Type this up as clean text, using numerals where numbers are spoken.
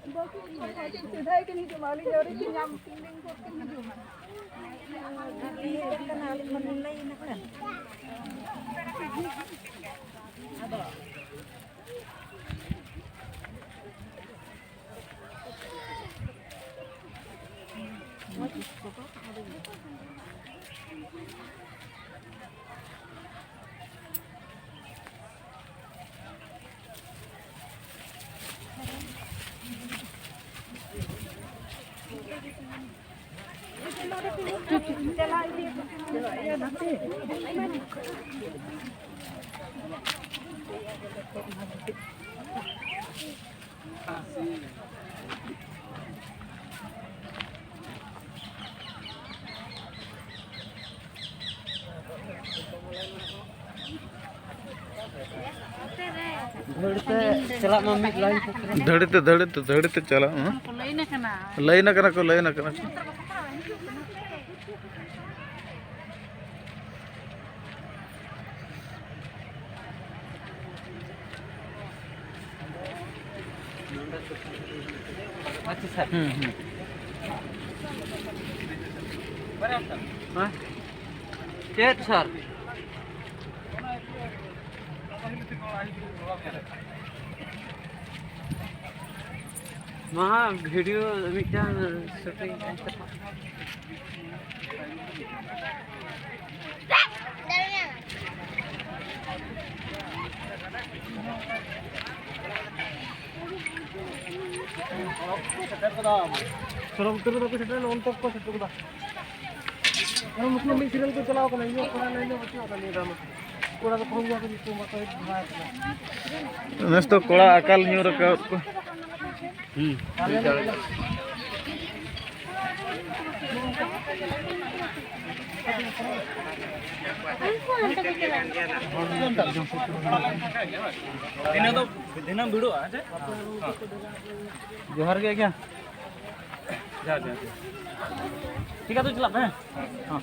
सीधा है कि नहीं जो मालिक और कि हम फीलिंग को कि नहीं जो kenal menilai nak kan ada चला मम्मी लाइन धड़ते चला लाइन कना को लाइन कना को अच्छा सर हाँ चेत सर वहाँ वीडियो शूटिंग चलो तेरे तो कुछ सेटल ऑन तक को सेटल दा हम मुस्लिम लीग सीरियल को चलाओ को नहीं पूरा नहीं ले बच्चों का नहीं राम पूरा को पहुंच गया तो इसको मत भाई नस तो कोड़ा अकाल न्यू रखा उसको दिनम भिड़ो आज जोहर के क्या जा ठीक है तो चला मैं हाँ